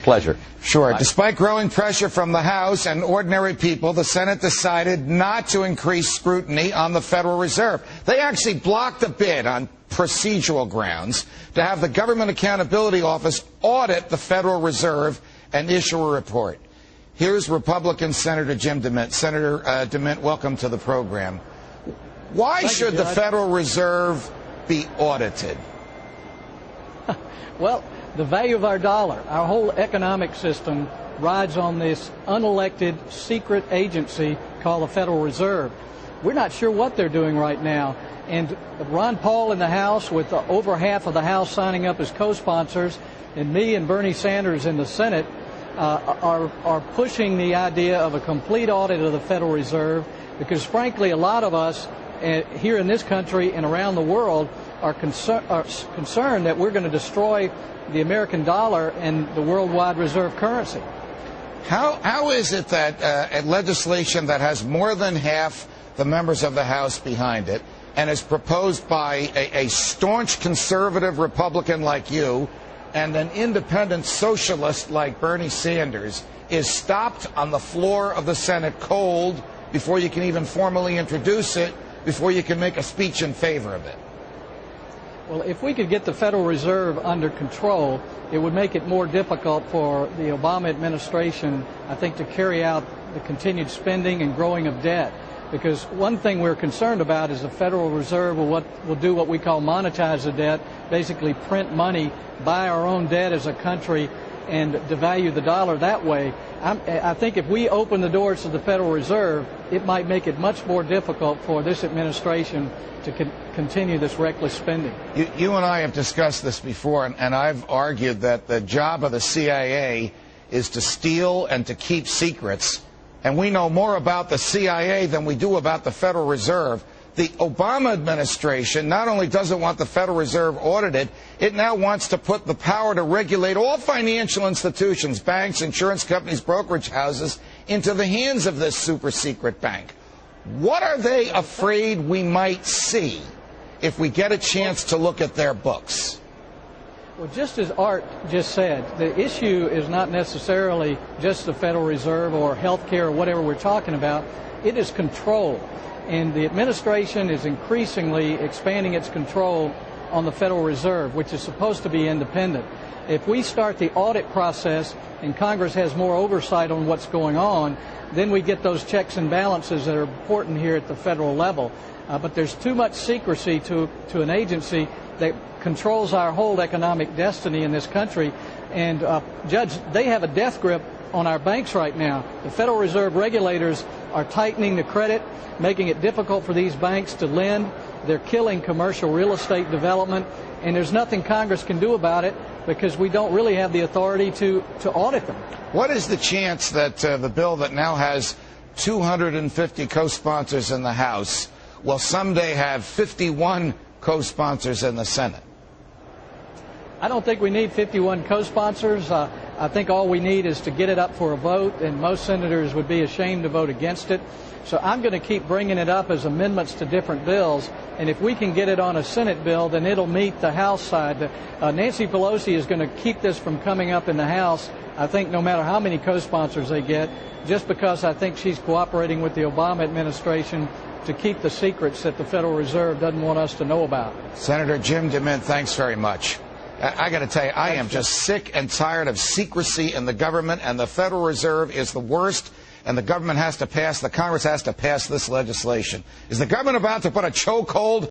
Pleasure. Sure. Despite growing pressure from the House and ordinary people, the Senate decided not to increase scrutiny on the Federal Reserve. They actually blocked a bid on procedural grounds to have the Government Accountability Office audit the Federal Reserve and issue a report. Here's Republican Senator Jim DeMint. Senator DeMint, welcome to the program. Why should the Federal Reserve be audited? Well, the value of our dollar, our whole economic system rides on this unelected secret agency called the Federal Reserve. We're not sure what they're doing right now. And Ron Paul in the House, with over half of the House signing up as co-sponsors, and me and Bernie Sanders in the Senate, are pushing the idea of a complete audit of the Federal Reserve, because frankly a lot of us here in this country and around the world are concerned that we're going to destroy the American dollar and the worldwide reserve currency. How is it that legislation that has more than half the members of the House behind it and is proposed by a staunch conservative Republican like you and an independent socialist like Bernie Sanders is stopped on the floor of the Senate cold before you can even formally introduce it, before you can make a speech in favor of it? Well, if we could get the Federal Reserve under control, it would make it more difficult for the Obama administration, I think, to carry out the continued spending and growing of debt. Because one thing we're concerned about is the Federal Reserve will do what we call monetize the debt, basically print money, buy our own debt as a country, and devalue the dollar that way. I think if we open the doors to the Federal Reserve, it might make it much more difficult for this administration to continue this reckless spending. You and I have discussed this before, and I've argued that the job of the CIA is to steal and to keep secrets. And we know more about the CIA than we do about the Federal Reserve. The Obama administration not only doesn't want the Federal Reserve audited, it now wants to put the power to regulate all financial institutions, banks, insurance companies, brokerage houses, into the hands of this super secret bank. What are they afraid we might see if we get a chance to look at their books? Well, just as Art just said, the issue is not necessarily just the Federal Reserve or health care or whatever we're talking about. It is control. And the administration is increasingly expanding its control on the Federal Reserve, which is supposed to be independent. If we start the audit process and Congress has more oversight on what's going on, then we get those checks and balances that are important here at the federal level. But there's too much secrecy to an agency that controls our whole economic destiny in this country. And, Judge, they have a death grip on our banks right now. The Federal Reserve regulators are tightening the credit, making it difficult for these banks to lend. They're killing commercial real estate development, and there's nothing Congress can do about it because we don't really have the authority to audit them. What is the chance that the bill that now has 250 co-sponsors in the House will someday have 51 co-sponsors in the Senate? I don't think we need 51 co-sponsors. I think all we need is to get it up for a vote, and most senators would be ashamed to vote against it. So I'm going to keep bringing it up as amendments to different bills, and if we can get it on a Senate bill, then it'll meet the House side. Nancy Pelosi is going to keep this from coming up in the House, I think, no matter how many co-sponsors they get, just because I think she's cooperating with the Obama administration to keep the secrets that the Federal Reserve doesn't want us to know about. Senator Jim DeMint, thanks very much. I got to tell you, I am just sick and tired of secrecy in the government, and the Federal Reserve is the worst, and the Congress has to pass this legislation. Is the government about to put a chokehold